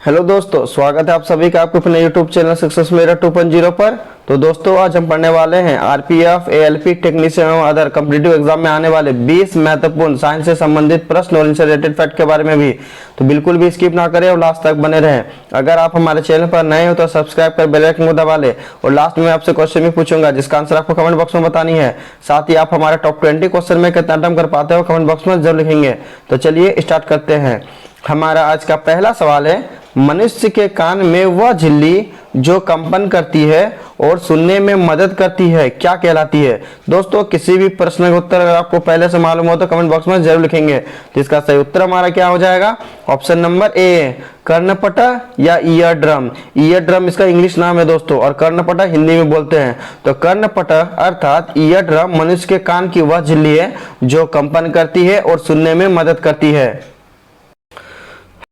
Hello दोस्तों, स्वागत है आप सभी का आपके अपने यूट्यूब चैनल सक्सेस मेरा 2.0 पर। तो दोस्तों आज हम पढ़ने वाले हैं आरपीएफ, एएलपी टेक्नीशियन और अदर कॉम्पिटिटिव एग्जाम में आने वाले 20 महत्वपूर्ण साइंस से संबंधित प्रश्न और इनसे रिलेटेड फैक्ट के बारे में भी। तो बिल्कुल भी स्किप ना करें और लास्ट तक बने रहें। अगर आप हमारे चैनल पर नए हो तो सब्सक्राइब कर बेल आइकन को दबा लें। और लास्ट में आपसे क्वेश्चन भी पूछूंगा जिसका आंसर आपको कमेंट बॉक्स में बतानी है। साथ ही आप हमारे टॉप 20 क्वेश्चन में कितना अटेम्प्ट कर पाते हो कमेंट बॉक्स में जरूर लिखेंगे। तो चलिए स्टार्ट करते हैं। हमारा आज का पहला सवाल है, मनुष्य के कान में वह झिल्ली जो कंपन करती है और सुनने में मदद करती है क्या कहलाती है। दोस्तों किसी भी प्रश्न का उत्तर अगर आपको पहले से मालूम हो तो कमेंट बॉक्स में जरूर लिखेंगे। तो इसका सही उत्तर हमारा क्या हो जाएगा? ऑप्शन नंबर ए, कर्णपटा या ईयर ड्रम। ईयर ड्रम इसका इंग्लिश नाम है दोस्तों, और कर्णपटा हिंदी में बोलते हैं। तो कर्णपटा अर्थात ईयर ड्रम मनुष्य के कान की वह झिल्ली है जो कंपन करती है और सुनने में मदद करती है।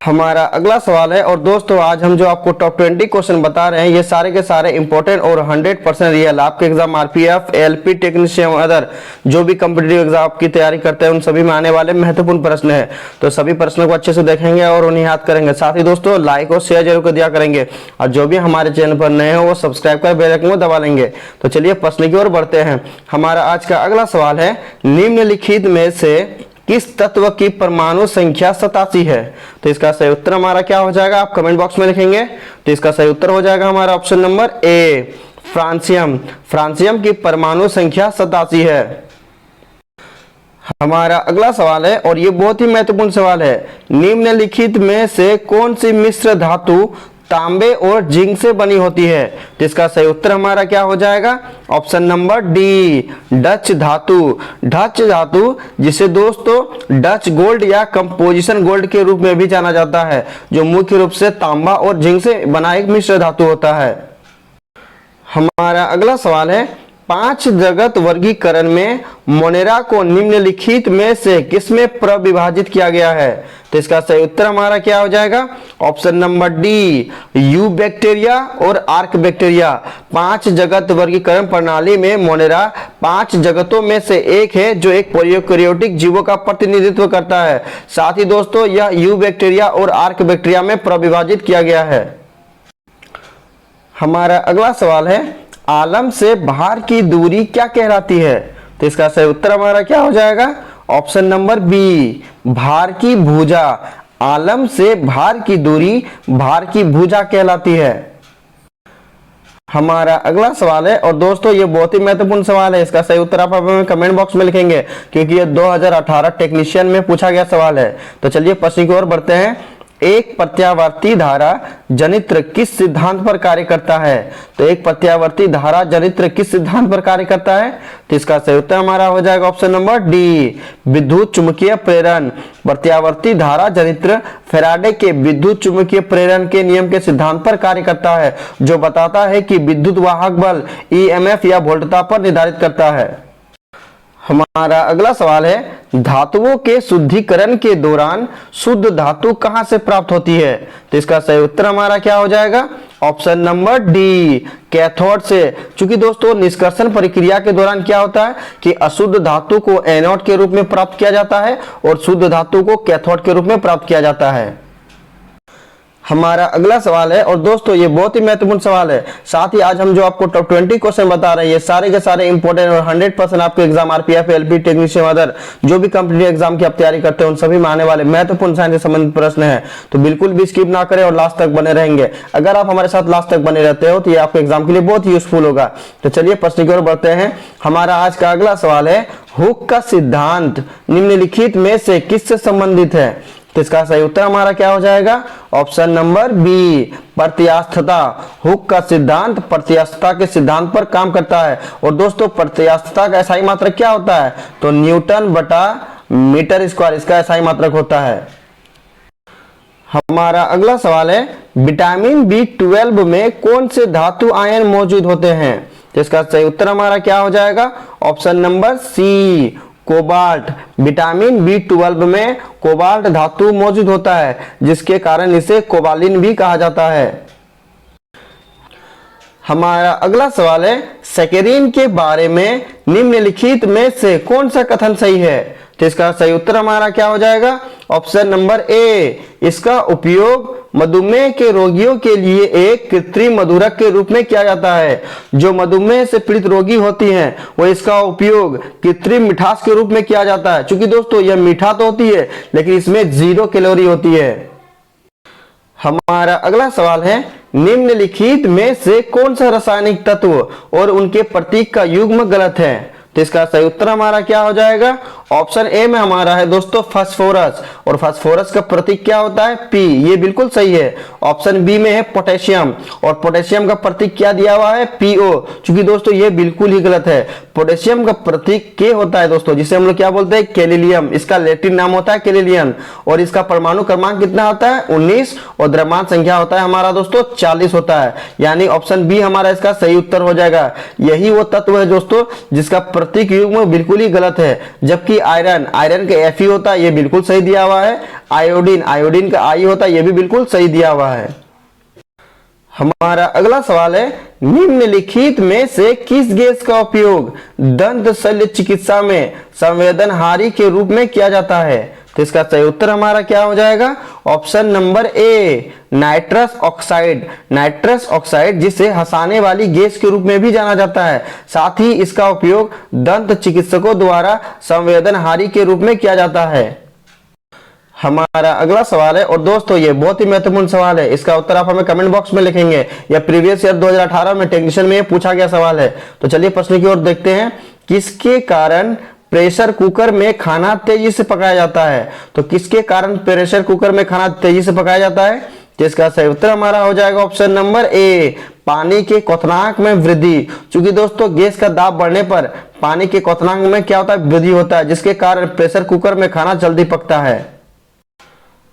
हमारा अगला सवाल है, और दोस्तों आज हम जो आपको टॉप 20 क्वेश्चन बता रहे हैं ये सारे के सारे इंपॉर्टेंट और 100% रियल आपके exam RPF, ALP technician other जो भी कॉम्पिटिटिव एग्जाम की तैयारी करते हैं उन सभी में आने वाले महत्वपूर्ण प्रश्न है। तो सभी प्रश्नों को अच्छे से देखेंगे और उन्हें याद करेंगे। साथ ही दोस्तों लाइक और शेयर जरूर कर दिया करेंगे, और जो भी हमारे चैनल पर नए हो वो सब्सक्राइब कर बेल आइकन को दबा लेंगे। तो चलिए प्रश्न की ओर बढ़ते हैं। हमारा आज का अगला सवाल है, निम्नलिखित में से किस तत्व की परमाणु संख्या 87 है। तो इसका सही उत्तर हमारा क्या हो जाएगा? आप कमेंट बॉक्स में लिखेंगे। तो इसका सही उत्तर हो जाएगा हमारा option number A, francium. Francium की परमाणु संख्या 87 है। हमारा अगला सवाल है, और ये बहुत ही महत्वपूर्ण सवाल है, निम्नलिखित में से कौन सी मिश्र धातु तांबे और जिंक से बनी होती है। तो इसका सही उत्तर हमारा क्या हो जाएगा? ऑप्शन नंबर डी, डच धातु। डच धातु जिसे दोस्तों डच गोल्ड या कंपोजिशन गोल्ड के रूप में भी जाना जाता है, जो मुख्य रूप से तांबा और जिंक से बना एक मिश्र धातु होता है। हमारा अगला सवाल है, 5 जगत वर्गीकरण में मोनेरा को निम्नलिखित में से किसमें प्रविभाजित किया गया है। तो इसका सही उत्तर हमारा क्या हो जाएगा? Option number D, you bacteria और आर्क बैक्टीरिया। 5 जगत वर्गीकरण प्रणाली में मोनेरा 5 जगतों में से एक है जो एक प्रोकैरियोटिक जीवों का प्रतिनिधित्व करता है। साथ ही दोस्तों यह यू बैक्टीरिया और आर्क बैक्टीरिया में प्रविभाजित किया गया है। हमारा अगला सवाल है, आलम से बाहर की दूरी क्या कहलाती है। तो इसका सही उत्तर हमारा क्या हो जाएगा? ऑप्शन नंबर बी, भार की भुजा। आलम से बाहर की दूरी भार की भुजा कहलाती है। हमारा अगला सवाल है, और दोस्तों ये बहुत ही महत्वपूर्ण सवाल है, इसका सही उत्तर आप हमें कमेंट बॉक्स में लिखेंगे क्योंकि ये 2018 टेक्नीशियन में पूछा गया सवाल है। तो चलिए प्रश्न की ओर बढ़ते हैं। एक प्रत्यावर्ती धारा जनित्र किस सिद्धांत पर कार्य करता है। तो एक प्रत्यावर्ती धारा जनित्र किस सिद्धांत पर कार्य करता है। तो इसका सही उत्तर हमारा हो जाएगा ऑप्शन नंबर डी, विद्युत चुंबकीय प्रेरण। प्रत्यावर्ती धारा जनित्र फैराडे के विद्युत चुंबकीय प्रेरण के नियम के सिद्धांत पर कार्य करता है, जो बताता है कि विद्युत वाहक बल ईएमएफ या वोल्टता पर निर्धारित करता है। हमारा अगला सवाल है, धातुओं के शुद्धिकरण के दौरान शुद्ध धातु कहां से प्राप्त होती है। तो इसका सही उत्तर हमारा क्या हो जाएगा? ऑप्शन नंबर डी, कैथोड से। चूंकि दोस्तों निष्कर्षण प्रक्रिया के दौरान क्या होता है कि अशुद्ध धातु को एनोड के रूप में प्राप्त किया जाता है और शुद्ध धातु को कैथोड के रूप में प्राप्त किया जाता है। हमारा अगला सवाल है, और दोस्तों ये बहुत ही महत्वपूर्ण सवाल है। साथ ही आज हम जो आपको टॉप 20 क्वेश्चन बता रहे हैं ये सारे के सारे इंपॉर्टेंट और 100% आपके exam RPF, ALP technician other जो भी कॉम्पिटिटिव एग्जाम की आप तैयारी करते हैं उन सभी में आने वाले महत्वपूर्ण साइंस से संबंधित प्रश्न है। तो बिल्कुल भी स्किप ना करें और लास्ट तक बने रहेंगे। अगर आप हमारे साथ लास्ट तक बने रहते हो तो ये आपके एग्जाम के लिए बहुत ही यूजफुल होगा। तो चलिए प्रश्न की ओर बढ़ते हैं। हमारा आज का अगला सवाल है, हुक का सिद्धांत निम्नलिखित में से किससे संबंधित है। तो इसका सही उत्तर हमारा क्या हो जाएगा? ऑप्शन नंबर बी, प्रत्यास्थता। हुक का सिद्धांत प्रत्यास्थता के सिद्धांत पर काम करता है। और दोस्तों प्रत्यास्थता का SI मात्रक क्या होता है? तो न्यूटन बटा मीटर स्क्वायर इसका SI मात्रक होता है। हमारा अगला सवाल है, विटामिन B12 में कौन से धातु आयन मौजूद होते हैं। तो इसका सही उत्तर हमारा क्या हो जाएगा? Option number C, cobalt. Vitamin B12 में कोबाल्ट धातु मौजूद होता है जिसके कारण इसे कोबालिन भी कहा जाता है। हमारा अगला सवाल है, सैकरीन के बारे में निम्नलिखित में से कौन सा कथन सही है। तो इसका सही उत्तर हमारा क्या हो जाएगा? ऑप्शन नंबर ए, इसका उपयोग मधुमेह के रोगियों के लिए एक कृत्रिम मधुरक के रूप में किया जाता है। जो मधुमेह से पीड़ित रोगी होती हैं वो इसका उपयोग कृत्रिम मिठास के रूप में किया जाता है। क्योंकि दोस्तों यह मीठा तो होती है लेकिन इसमें 0 कैलोरी होती है। हमारा अगला सवाल है, निम्नलिखित में से कौन सा रासायनिक तत्व और उनके प्रतीक का युग्म गलत है? तो इसका सही उत्तर हमारा क्या हो जाएगा? ऑप्शन ए में हमारा है दोस्तों फास्फोरस, और फास्फोरस का प्रतीक क्या होता है? पी, ये बिल्कुल सही है। ऑप्शन बी में है पोटेशियम, और पोटेशियम का प्रतीक क्या दिया हुआ है? पीओ। क्योंकि दोस्तों ये बिल्कुल ही गलत है। पोटेशियम का प्रतीक के होता है दोस्तों, जिसे हम लोग क्या बोलते हैं? कैलिलियम। इसका लैटिन नाम होता है कैलिलियन, और इसका परमाणु क्रमांक कितना होता है? 19, और द्रव्यमान संख्या होता है हमारा दोस्तों 40 होता है। यानी ऑप्शन बी हमारा इसका सही उत्तर हो जाएगा। यही वो तत्व है दोस्तों जिसका प्रतीक युग्म बिल्कुल ही गलत है। जबकि आयरन, आयरन का Fe होता है, ये बिल्कुल सही दिया हुआ है। आयोडीन, आयोडीन का आई होता है, ये भी बिल्कुल सही दिया हुआ है। हमारा अगला सवाल है, निम्नलिखित में से किस गैस का उपयोग दंत शल्य चिकित्सा में संवेदनहारी के रूप में किया जाता है? तो इसका सही उत्तर हमारा क्या हो जाएगा? Option number A, nitrous oxide. Nitrous oxide जिसे हंसाने वाली गैस के रूप में भी जाना जाता है। साथ ही इसका उपयोग दंत चिकित्सकों द्वारा संवेदनहारी के रूप में किया जाता है। हमारा अगला सवाल है, और दोस्तों ये बहुत ही महत्वपूर्ण सवाल है, इसका उत्तर आप हमें कमेंट बॉक्स में लिखेंगे। यह प्रीवियस ईयर 2018 में टेक्नीशियन में पूछा गया सवाल है। तो चलिए प्रश्न की ओर देखते हैं। किसके कारण प्रेशर कुकर में खाना तेजी से पकाया जाता है? तो किसके कारण प्रेशर कुकर में खाना तेजी से पकाया जाता है? तो इसका सही उत्तर हमारा हो जाएगा ऑप्शन नंबर ए, पानी के क्वथनांक में वृद्धि। क्योंकि दोस्तों गैस का दाब बढ़ने पर पानी के क्वथनांक में क्या होता है? वृद्धि होता है, जिसके कारण प्रेशर कुकर में खाना जल्दी पकता है।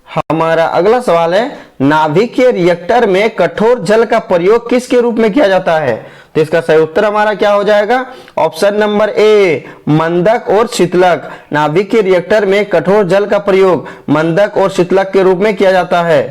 हमारा अगला सवाल है, नाभिकीय रिएक्टर में कठोर जल का प्रयोग किसके रूप में किया जाता है? तो इसका सही उत्तर हमारा क्या हो जाएगा? ऑप्शन नंबर ए, मंदक और शीतलक। नाभिकीय रिएक्टर में कठोर जल का प्रयोग मंदक और शीतलक के रूप में किया जाता है।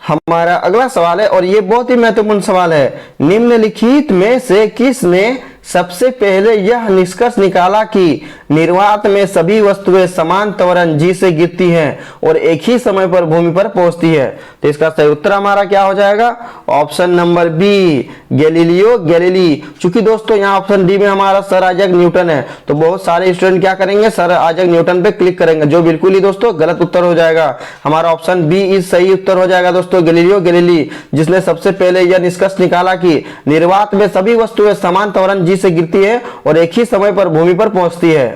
हमारा अगला सवाल है, और ये बहुत ही महत्वपूर्ण सवाल है, निम्नलिखित में से किसने सबसे पहले यह निष्कर्ष निकाला कि निर्वात में सभी वस्तुएं समान त्वरण जी से गिरती हैं और एक ही समय पर भूमि पर पहुंचती है? तो इसका सही उत्तर हमारा क्या हो जाएगा? Option number B, Galileo Galilei. चूंकि दोस्तों यहाँ ऑप्शन डी में हमारा सर आइजैक न्यूटन है, तो बहुत सारे स्टूडेंट क्या करेंगे? सर आइजैक न्यूटन पे क्लिक करेंगे, जो बिल्कुल ही दोस्तों गलत उत्तर हो जाएगा। हमारा ऑप्शन बी इस सही उत्तर हो जाएगा दोस्तों, गैलीलियो गैलीली, जिसने सबसे पहले यह निष्कर्ष निकाला कि निर्वात में सभी वस्तुएं समान त्वरण जी से गिरती है और एक ही समय पर भूमि पर पहुंचती है।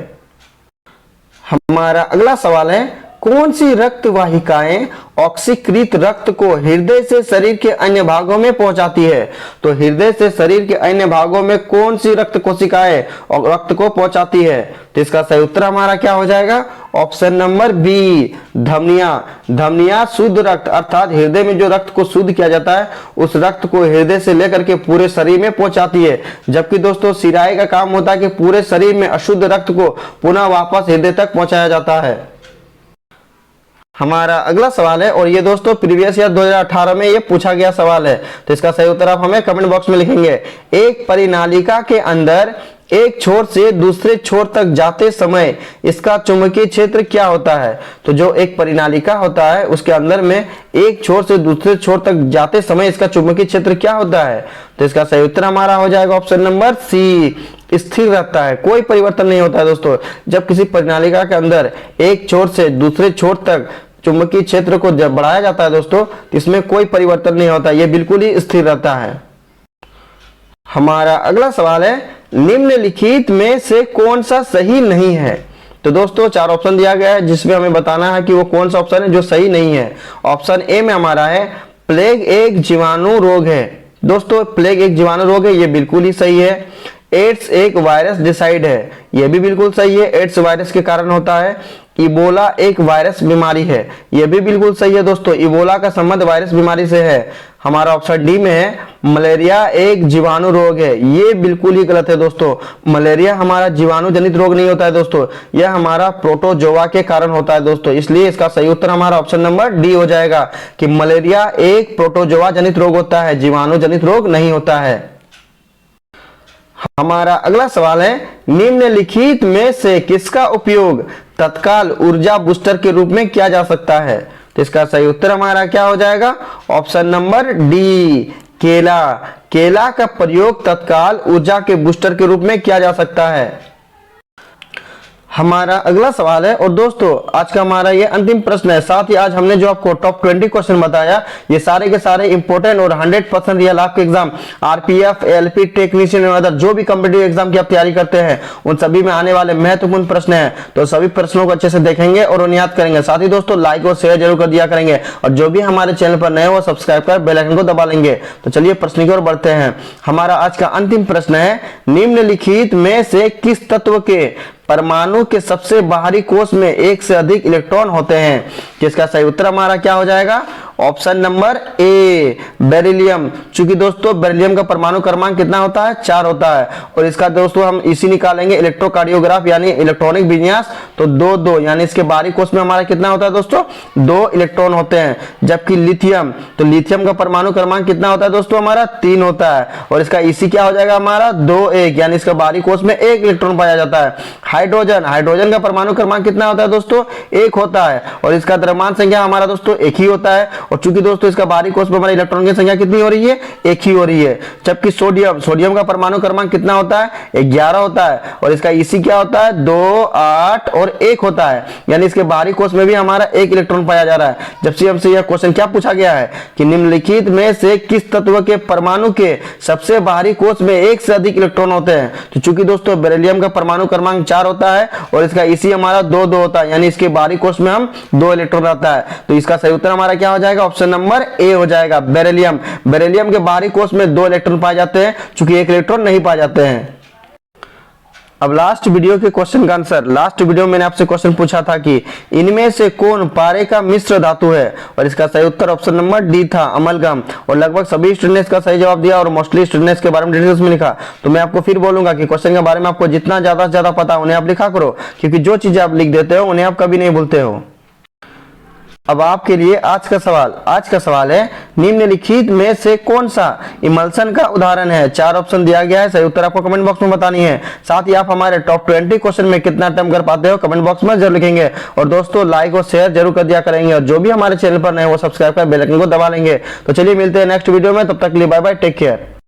हमारा अगला सवाल है, कौन सी रक्त वाहिकाएं ऑक्सीकृत रक्त को हृदय से शरीर के अन्य भागों में पहुंचाती है? तो हृदय से शरीर के अन्य भागों में कौन सी रक्त कोशिकाएं रक्त को पहुंचाती है? तो इसका सही उत्तर हमारा क्या हो जाएगा? ऑप्शन नंबर बी, धमनियां। धमनियां शुद्ध रक्त अर्थात हृदय में जो रक्त को शुद्ध किया जाता है उस रक्त को हृदय से लेकर के पूरे शरीर में पहुंचाती है। जबकि दोस्तों शिराएं का काम होता है कि पूरे शरीर में अशुद्ध रक्त को पुनः वापस हृदय तक पहुंचाया जाता है। हमारा अगला सवाल है, और ये दोस्तों प्रीवियस ईयर 2018 में ये पूछा गया सवाल है। तो इसका सही उत्तर आप हमें कमेंट बॉक्स में लिखेंगे। एक परिनालिका के अंदर एक छोर से दूसरे छोर तक जाते समय इसका चुंबकीय क्षेत्र क्या होता है? तो जो एक परिनालिका होता है उसके अंदर में एक छोर से दूसरे छोर तक जाते समय इसका चुंबकीय क्षेत्र क्या होता है? तो इसका सही उत्तर हमारा हो जाएगा ऑप्शन नंबर सी, स्थिर रहता है, कोई परिवर्तन नहीं होता है दोस्तों। जब किसी परिनालिका के अंदर एक छोर से दूसरे छोर तक चुंबकीय क्षेत्र को जब बढ़ाया जाता है दोस्तों, इसमें कोई परिवर्तन नहीं होता, यह बिल्कुल ही स्थिर रहता है। हमारा अगला सवाल है, निम्नलिखित में से कौन सा सही नहीं है? तो दोस्तों 4 ऑप्शन दिया गया है जिसमें हमें बताना है कि वो कौन सा ऑप्शन है जो सही नहीं है। ऑप्शन ए में हमारा है, प्लेग एक जीवाणु रोग है। दोस्तों प्लेग एक जीवाणु रोग है, ये बिल्कुल ही सही है। एड्स एक वायरस डिसाइड है, यह भी बिल्कुल सही है, एड्स वायरस के कारण होता है। इबोला एक वायरस बीमारी है, यह भी बिल्कुल सही है दोस्तों, इबोला का संबंध वायरस बीमारी से है। हमारा ऑप्शन डी में है, मलेरिया एक जीवाणु रोग है, ये बिल्कुल ही गलत है दोस्तों। मलेरिया हमारा जीवाणु जनित रोग नहीं होता है दोस्तों, यह हमारा प्रोटोजोआ के कारण होता है दोस्तों। इसलिए इसका सही उत्तर हमारा ऑप्शन नंबर डी हो जाएगा कि मलेरिया एक प्रोटोजोआ जनित रोग होता है, जीवाणु जनित रोग नहीं होता है। हमारा अगला सवाल है, निम्नलिखित में से किसका उपयोग तत्काल ऊर्जा बूस्टर के रूप में किया जा सकता है? तो इसका सही उत्तर हमारा क्या हो जाएगा? ऑप्शन नंबर डी, केला। केला का प्रयोग तत्काल ऊर्जा के बूस्टर के रूप में किया जा सकता है। हमारा अगला सवाल है, और दोस्तों आज का हमारा ये अंतिम प्रश्न है। साथ ही आज हमने जो आपको टॉप 20 क्वेश्चन बताया, ये सारे के सारे इंपोर्टेंट और 100% रियल आपके एग्जाम आरपीएफ, एलपी, टेक्नीशियन और अदर जो भी कॉम्पिटिटिव एग्जाम की आप तैयारी करते हैं उन सभी में आने वाले महत्वपूर्ण प्रश्न है। तो सभी प्रश्नों को अच्छे से देखेंगे और उन्हें याद करेंगे। साथ ही दोस्तों लाइक और शेयर जरूर कर दिया करेंगे, और जो भी हमारे चैनल पर नए हो सब्सक्राइब कर बेल आइकन को दबा लेंगे। तो चलिए प्रश्न की ओर बढ़ते हैं। हमारा आज का अंतिम प्रश्न है, निम्नलिखित में से किस तत्व के परमाणु के सबसे बाहरी कोश में एक से अधिक इलेक्ट्रॉन होते हैं? जिसका सही उत्तर हमारा क्या हो जाएगा? Option number A, beryllium. चूंकि दोस्तों बेरिलियम का परमाणु क्रमांक कितना होता है? 4 होता है। और इसका दोस्तों हम इसी निकालेंगे इलेक्ट्रोकार्डियोग्राफ यानी इलेक्ट्रॉनिक विन्यास, तो 2 यानी इसके बाहरी कोश में हमारा कितना होता है दोस्तों? 2 इलेक्ट्रॉन होते हैं। जबकि लिथियम, तो लिथियम का परमाणु क्रमांक कितना होता है दोस्तों? हमारा 3 होता है। और इसका इसी क्या हो जाएगा हमारा? 2 1, यानी इसका बाहरी कोश में 1 इलेक्ट्रॉन पाया जाता है। हाइड्रोजन, हाइड्रोजन का परमाणु क्रमांक कितना होता है दोस्तों? 1 होता है। और इसका द्रव्यमान संख्या हमारा दोस्तों 1 ही होता है। और चूंकि दोस्तों इसका बाहरी कोश में हमारे इलेक्ट्रॉन की संख्या कितनी हो रही है? 1 ही हो रही है। जबकि सोडियम, सोडियम का परमाणु क्रमांक कितना होता है? 11 होता है। और इसका इसी क्या होता है? 2 8 और 1 होता है। यानी इसके बाहरी कोश में भी हमारा 1 इलेक्ट्रॉन पाया जा रहा है। जब से हमसे यह क्वेश्चन क्या पूछा गया है कि निम्नलिखित में से किस तत्व के परमाणु के सबसे बाहरी कोश में 1 से अधिक इलेक्ट्रॉन होते हैं? तो चूंकि दोस्तों बेरिलियम का परमाणु क्रमांक 4 होता है और इसका इसी हमारा 2 2 होता है, यानी इसके बाहरी कोश में हम 2 इलेक्ट्रॉन रहता है। तो इसका सही उत्तर हमारा क्या हो जाएगा? ऑप्शन नंबर ए हो जाएगा, बेरिलियम। बेरिलियम के बाहरी कोश में 2 इलेक्ट्रॉन पाए जाते हैं, चूंकि 1 इलेक्ट्रॉन नहीं पाए जाते हैं। अब लास्ट वीडियो के क्वेश्चन का आंसर। लास्ट वीडियो में मैंने आपसे क्वेश्चन पूछा था कि इनमें से कौन पारे का मिश्र धातु है? और इसका सही उत्तर ऑप्शन नंबर डी था, अमलगम। और लगभग सभी स्टूडेंट्स ने इसका सही जवाब दिया और मोस्टली स्टूडेंट्स इसके बारे में डिटेल्स में लिखा। तो मैं आपको फिर बोलूंगा कि क्वेश्चन के बारे में आपको जितना ज्यादा से ज्यादा पता उन्हें आप लिखा करो, क्योंकि जो चीजें आप लिख देते हो उन्हें आप कभी नहीं भूलते हो। अब आपके लिए आज का सवाल है, निम्नलिखित में से कौन सा इमल्सन का उदाहरण है? 4 ऑप्शन दिया गया है, सही उत्तर आपको कमेंट बॉक्स में बतानी है। साथ ही आप हमारे टॉप 20 क्वेश्चन में कितना अटेम्प्ट कर पाते हो कमेंट बॉक्स में जरूर लिखेंगे। और दोस्तों लाइक और शेयर जरूर कर दिया करेंगे, और जो भी हमारे चैनल पर नए वो सब्सक्राइब कर बेल आइकन को दबा लेंगे। तो चलिए मिलते हैं नेक्स्ट वीडियो में, तब तक के लिए बाय बाय, टेक केयर।